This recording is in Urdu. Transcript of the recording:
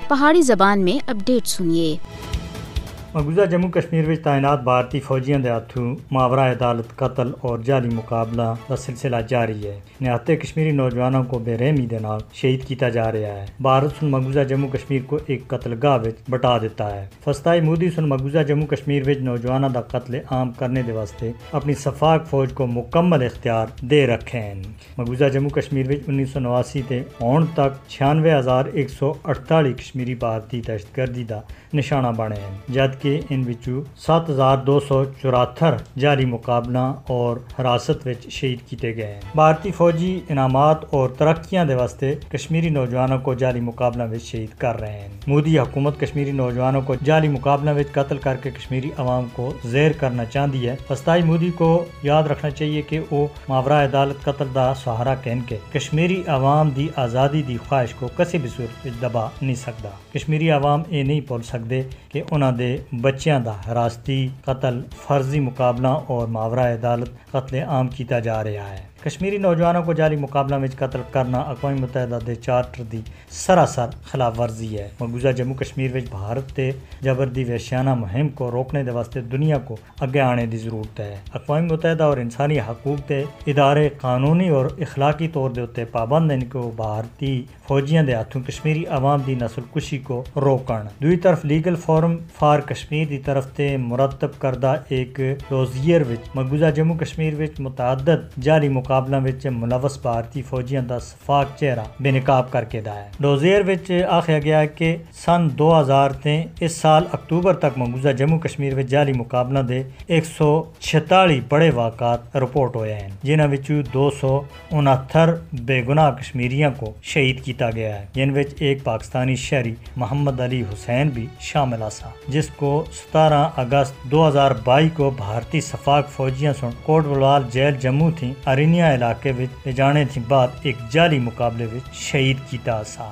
پہاڑی زبان میں اپڈیٹ سنیے۔ مقبوضہ جموں کشمیر میں تعینات بھارتی فوجیوں کے ہاتھوں ماورا عدالت قتل اور جعلی مقابلہ کا سلسلہ جاری ہے۔ نہتے کشمیری نوجوانوں کو بے رحمی دے نال شہید کیتا جا رہا ہے۔ بھارت سن مقبوضہ جموں کشمیر کو ایک قتل گاہ وچ بٹا دیتا ہے۔ فسطائی مودی سن مقبوضہ جموں کشمیر وچ نوجوانوں دا قتل عام کرنے دے واسطے اپنی شفاق فوج کو مکمل اختیار دے رکھے ہیں۔ مقبوضہ جموں کشمیر وچ 1989 تے ہون تک 96,148 کشمیری بھارتی دہشت گردی دا نشانہ بنے ہیں، جبکہ ان وچوں 7,274 جعلی مقابلہ اور حراست وچ شہید کیتے گئے ہیں۔ بھارتی فوجی انعامات اور ترقیاں دے واسطے کشمیری نوجوانوں کو جعلی مقابلہ وچ شہید کر رہے ہیں۔ مودی حکومت کشمیری نوجوانوں کو جعلی مقابلہ وچ قتل کر کے کشمیری عوام کو زیر کرنا چاہتی ہے۔ فسطائی مودی کو یاد رکھنا چاہیے کہ وہ ماورا عدالت قتل دا سہارا کہن کے کشمیری عوام دی آزادی دی خواہش کو کسی بھی صورت وچ دبا نہیں سکتا۔ کشمیری عوام یہ نہیں بول سکتے کہ انہاں دے بچیاں دا حراستی قتل، فرضی مقابلہ اور ماورا عدالت قتل عام کیتا جا رہا ہے۔ کشمیری نوجوانوں کو جعلی مقابلہ میں قتل کرنا اقوام متحدہ دے چارٹر دی سراسر خلاف ورزی ہے۔ مقبوضہ جموں کشمیر وچ بھارت تے جبردی وحشیانہ مہم کو روکنے دے واسطے دنیا کو اگے آنے دی ضرورت ہے۔ اقوام متحدہ اور انسانی حقوق دے ادارے قانونی اور اخلاقی طور دے اتے پابند ہیں کہ بھارتی فوجیاں دے ہاتھوں کشمیری عوام دی نسل کشی کو روکن۔ دوسری طرف لیگل فورم فار کشمیر دی طرف تے مرتب کردہ ایک ڈوزیئر وچ مقبوضہ جموں کشمیر وچ متعدد جعلی مقابلہ وچ ملوث بھارتی فوجیاں دا صفاق چہرہ بے نقاب کر کے دا ہے۔ ڈوزیئر وچ آخیا گیا ہے کہ سن 2000 تے اس سال اکتوبر تک مقبوضہ جموں کشمیر وچ جعلی مقابلہ دے 146 بڑے واقعات رپورٹ ہوئے ہیں، جنہاں وچوں 269 بے گناہ کشمیریاں کو شہید کیتا گیا ہے، جن وچ ایک پاکستانی شہری محمد علی حسین بھی شامل آسا، جس کو 17 اگست 2022 کو بھارتی صفاق فوجیاں سن کوٹ بلوال جیل جموں تھی ارینیا علاقے وچ لے جانے تھی بعد ایک جعلی مقابلے وچ شہید کیتا آسا۔